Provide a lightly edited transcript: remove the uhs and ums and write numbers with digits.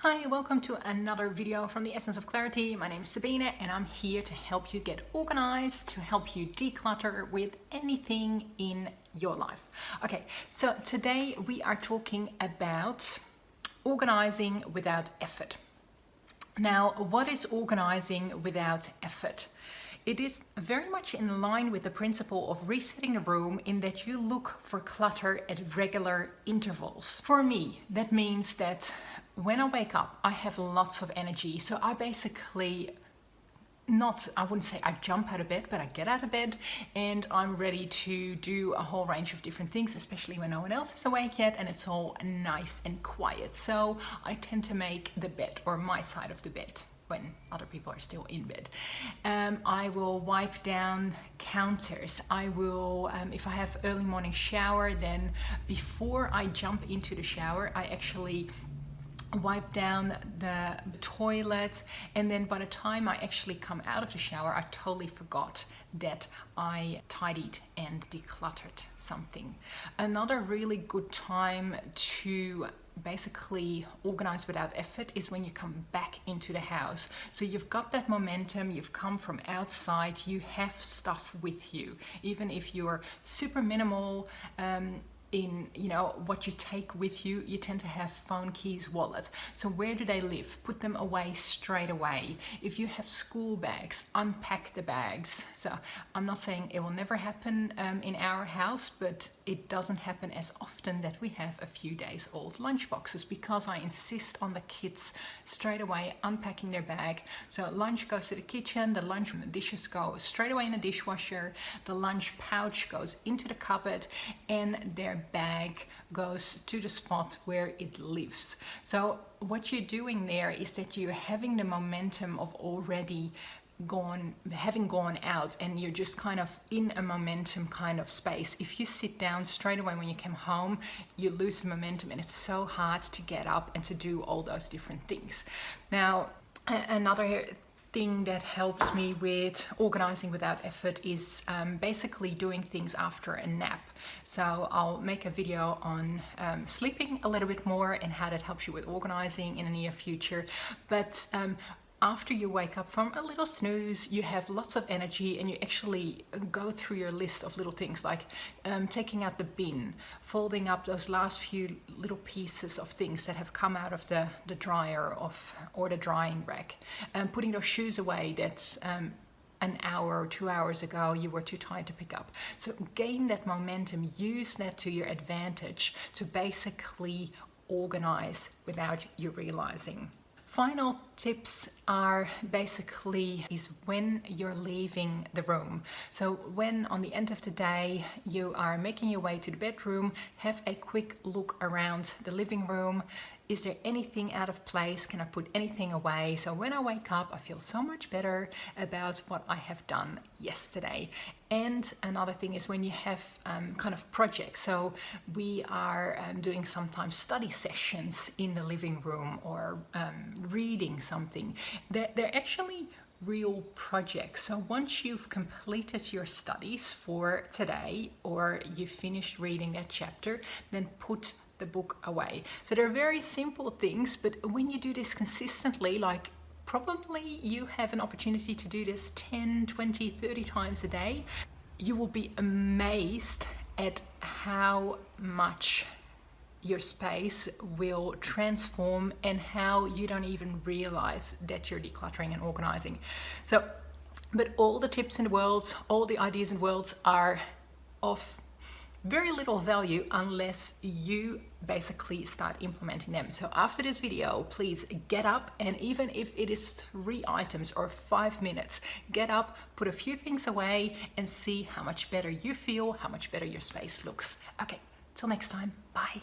Hi, welcome to another video from the Essence of Clarity. My name is Sabine and I'm here to help you get organized, to help you declutter with anything in your life. Okay, so today we are talking about organizing without effort. Now, what is organizing without effort? It is very much in line with the principle of resetting a room in that you look for clutter at regular intervals. For me, that means that when I wake up, I have lots of energy. So I basically I wouldn't say I jump out of bed, but I get out of bed and I'm ready to do a whole range of different things, especially when no one else is awake yet and it's all nice and quiet. So I tend to make the bed, or my side of the bed, when other people are still in bed. I will wipe down counters. I will, if I have early morning shower, then before I jump into the shower, I actually wipe down the toilet, and then by the time I actually come out of the shower, I totally forgot that I tidied and decluttered something. Another really good time to basically organize without effort is when you come back into the house. So you've got that momentum, you've come from outside, you have stuff with you. Even if you're super minimal in what you take with you, you tend to have phone, keys, wallet. So where do they live? Put them away straight away. If you have school bags, unpack the bags. So I'm not saying it will never happen in our house, but it doesn't happen as often that we have a few days old lunch boxes, because I insist on the kids straight away unpacking their bag. So lunch goes to the kitchen, the lunch and the dishes go straight away in the dishwasher, the lunch pouch goes into the cupboard, and their bag goes to the spot where it lives. So what you're doing there is that you're having the momentum of already having gone out, and you're just kind of in a momentum kind of space. If you sit down straight away when you come home, you lose the momentum and it's so hard to get up and to do all those different things. Now, another thing that helps me with organizing without effort is basically doing things after a nap. So I'll make a video on sleeping a little bit more and how that helps you with organizing in the near future. But after you wake up from a little snooze, you have lots of energy and you actually go through your list of little things like taking out the bin, folding up those last few little pieces of things that have come out of the dryer or the drying rack, putting those shoes away that's an hour or 2 hours ago you were too tired to pick up. So gain that momentum, use that to your advantage to basically organize without you realizing. Final tips are basically is when you're leaving the room. So when on the end of the day you are making your way to the bedroom, have a quick look around the living room. Is there anything out of place? Can I put anything away? So when I wake up, I feel so much better about what I have done yesterday. And another thing is when you have kind of projects. So we are doing sometimes study sessions in the living room, or reading something. They're actually real projects. So once you've completed your studies for today, or you finished reading that chapter, then put the book away. So they're very simple things, but when you do this consistently, like probably you have an opportunity to do this 10, 20, 30 times a day, you will be amazed at how much your space will transform and how you don't even realize that you're decluttering and organizing. So, but all the tips in the world, all the ideas in the world are of very little value unless you basically start implementing them. So after this video, please get up, and even if it is 3 items or 5 minutes, get up, put a few things away and see how much better you feel, how much better your space looks. Okay, till next time, bye.